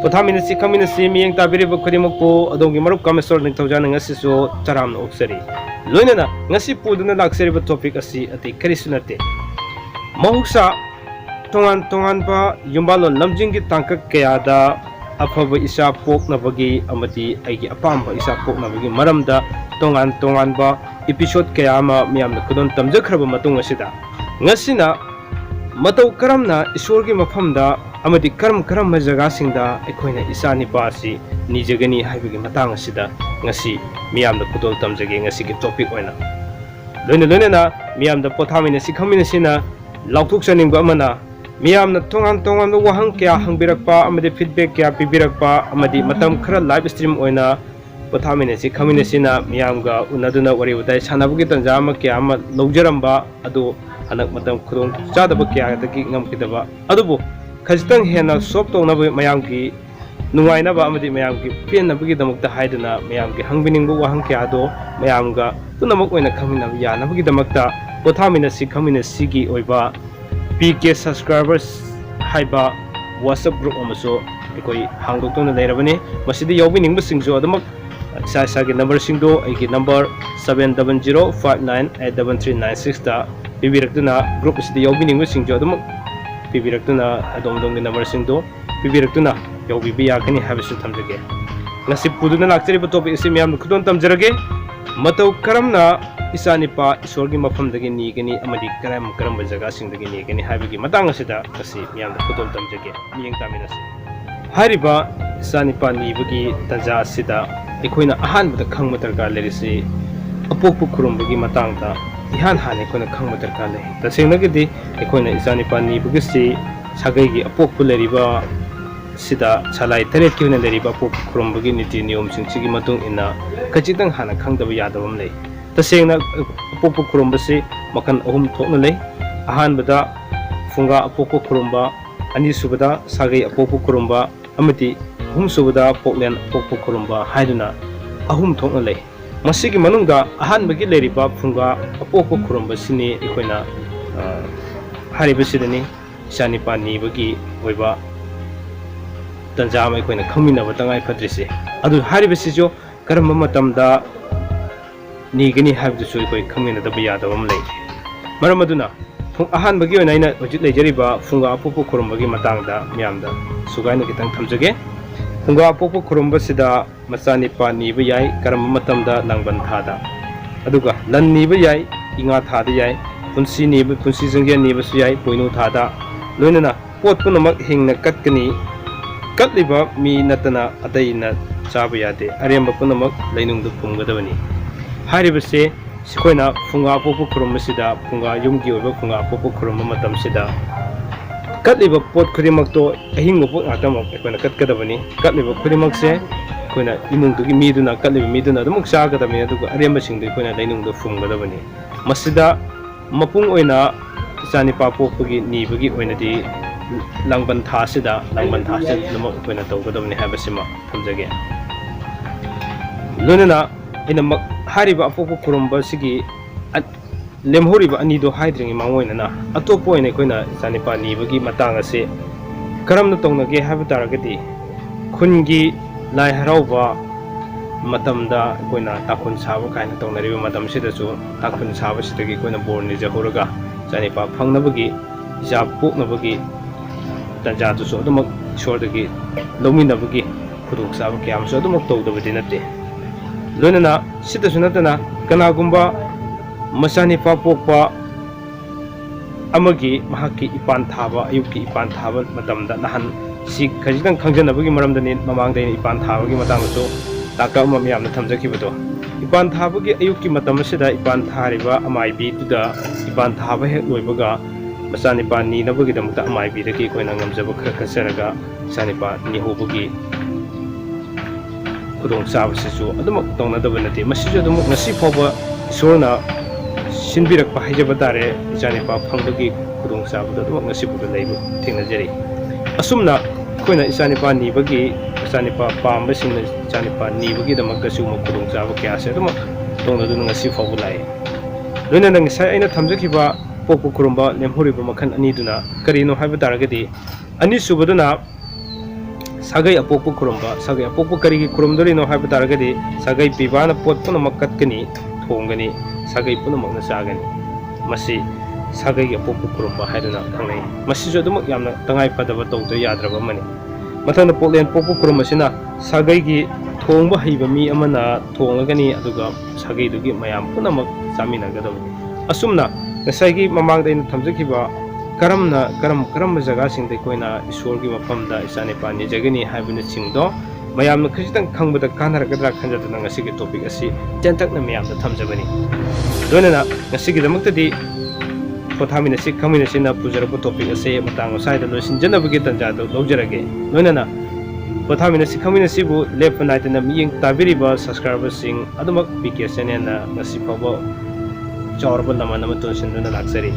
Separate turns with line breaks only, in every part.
Pothaminashi KHANGMINASI miyeng tabiriba khudimokpu adongi marup kamesor ningthawjana ngasisu charamna oksari loinana ngasi puduna laksariba topic asi ati karisu nate mahuksa tongan ba Yumbalon Lamjing gi tangkak kayada afaba isa poknabagi amati aigi apamba isa poknabagi maramda tongan ba episode kaya ama miyamna khudon tamjakhraba matung asida ngasina matau karamna Ishwargi mafmda amadi karam jaga singda aikoina Icha Nupa si nijagani haibagi matang asida ngasi miyamda khudol tamjage ngasi gi topic oina loina miyamda Pothaminashi KHANGMINASI na lauthuk saningba amana miyamna tongan ba wahang kya hangbirakpa amadi feedback kya pibirakpa amadi matam khara live stream oina Pothaminashi KHANGMINASI na miyamga unaduna wari utai sanabugi tanjama kya ama lawjaramba adu anak matam khudon chadaba kya dagi ngamkidaba adubu khajitang hena sop tongnaba mayamgi nungainaba amadi mayamgi penabagi damakta haiduna mayamgi hangbiningba wahang kya do mayamga punamak oina khaminaba yanabagi damakta Pothaminashi KHANGMINASI gi oiba PK subscribers haiba WhatsApp group amaso ekoi hangdoktona leirabani masidi yawbiningba singjo adamak sa number singdo aigi number 770598396 ta pibirakduna group asidi yawbiningba singjo adamak pibirakduna adomdongni number singdo pibirakduna yawbibi yakani habisu thamjage ngasi puduna laktariba topic isi miyam khudon tamjarage matau karamna Icha Nupa Ishwargi mafmdagi nijagani amadi karamba jaga singdagi nijagani haibagi matang asida ngasi miyamda khudon tamjage miyeng taminasi hariba Icha Nupa nibagi tanja asida aikoina ahanbada khangma darkar lerisi apokpu khurumbagi matangda ihan hane aikoina khangma darkar lei tasengnagidi aikoina Icha Nupa nibagi si sagaigi apokpu leriba sida salai taret ki hona leriba apokpu khurumbagi niti niyom singchigi matung ina kachitang hana khangdaba yadabam lei tasengna apokpu khurumbasi makan ahum thokna lei ahanbada funga apokpu khurumba ani subada sagai apokpu khurumba amati ahum subada poklen apokpu khurumba haiduna ahum thokna lei masigi manungda ahanbagi leriba funga apokpu khurumba sini ikoina haribasidani Icha Nupa nibagi oiba tanjama ikoina khangminaba tangai phadrisi adu haribasijo karamba matamda nijagani haibdusu ikoi khangminadaba yadabam lei maram aduna ahanbagi oina aina hojik leijariba funga apokpu khurumbagi matangda miyamda sugaina kitang thamjage funga apokpu khurumba sida Icha Nupa niba yai karamba matamda langban thada aduga lan niba yai inga thada yai punsi jangya niba su yai poinu thada loinana pot punamak hingna katkani katliba mi natana ataina chaba yade aremba punamak leinungdu phumgadabani haribase sikoina funga apokpu khurumba sida funga yumgi oiba funga apokpu khurumba matam sida katliba pot khurimakto ahingba pot ngatamak ekoina katkadabani katliba khurimakse koina imungdugi miduna katliba miduna adumuk chagadabani aduga aremba singdu koina leinungdu phumgadabani masida mapung oina Icha Nupa pokpagi nibagi oinadi langban thasida namak koina tawgadabani habasima thamjage loinana ina hariba apokpu khurumba sigi lemhoriba anido haidringi mangoinana atopo oina koina Icha Nupa nibagi matang ase karamna tongnage haiba taragadi khungi lai harauba matamda koina takhun saba kaina tongnariba matam sidasu takhun saba sidagi koina borni jahuraga Icha Nupa phangnabagi ja poknabagi tanjatusu adumak ishwardagi lawminabagi khuduk saba kayamsu adumak tawdabadi nate loinana sidasu natana kanagumba Icha Nupa pokpa amagi mahaki ipan thaba ayuki ipan thaba matamda nahan si khajitang khangjanabagi maramdani mamangda ipan thabagi matangsu taka ama miyamna thamjakibado ipan thabagi ayuki matam asida ipan thariba amaibi tuda ipan thaba hek loibaga Icha Nupa ninabagi damakta amaibi dagi koina ngamjaba khara khasaraga Icha Nupa nihubagi khudong sabasisu adumak tongnadaba nate masisu adumuk ngasi fawba isorna sinbirakpa haijaba tare Icha Nupa phangbagi khudong sabada adumak ngasi buda leiba thengnajari asumna koina Icha Nupa nibagi Icha Nupa pambasingna Icha Nupa nibagi damaktasu khudong saba kya ase adumak tongnaduna ngasi fawba lai loinana ngisai aina thamjakiba pokpu khurumba lemhoriba makhan aniduna karino haiba taragadi ani subaduna sagai apokpu kurumba sagai apokpu karigi kurumdorino haiba taragadi sagai pibana pot punamak katkani thongani sagai punamak na chagani masi sagai apokpu kurumba haiduna khangnai masi jo dumak yamna tangai padaba tawdo yadraba mani mathana poklen pokpu kurumasina sagai gi thongba haiba mi amana thongagani aduga sagai dugi mayam punamak chaminagadam asumna ngasai mamangda ina thamjakhiba karam jaga sing de koina Ishwargi mafmda Icha Nupa nijagani haibuna singdo mayamna khajitang khangbuda kanaragadra khanjaduna ngasigi topic asi jantakna mayamda thamjabani loinana ngasigi damaktadi Pothaminashi KHANGMINASI na pujaraba topic ase matang saida loisinjanabagi tanjado lawjarage loinana Pothaminashi KHANGMINASI bu lepa naitana miyeng tabiriba subscriber sing adumak PK channel na ngasi phawa chaurba lama nama tonsinduna laksari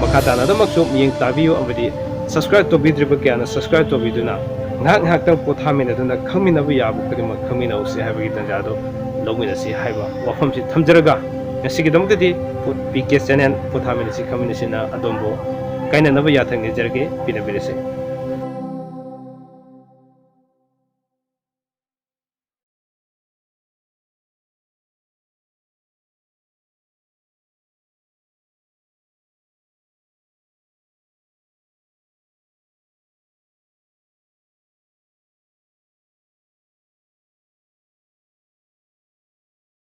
makata na damaksu miyeng tabiyo amadi subscribe to bidriba kyana subscribe to biduna ngak tang Pothaminaduna khangminabu yabu kadima khangminausi haibagi tanjado lawminasi haiba wafamsi thamjaraga ngasigi damakadi PK channel Pothaminashi KHANGMINASI na adombo kaina naba yathang nijarge pinabirese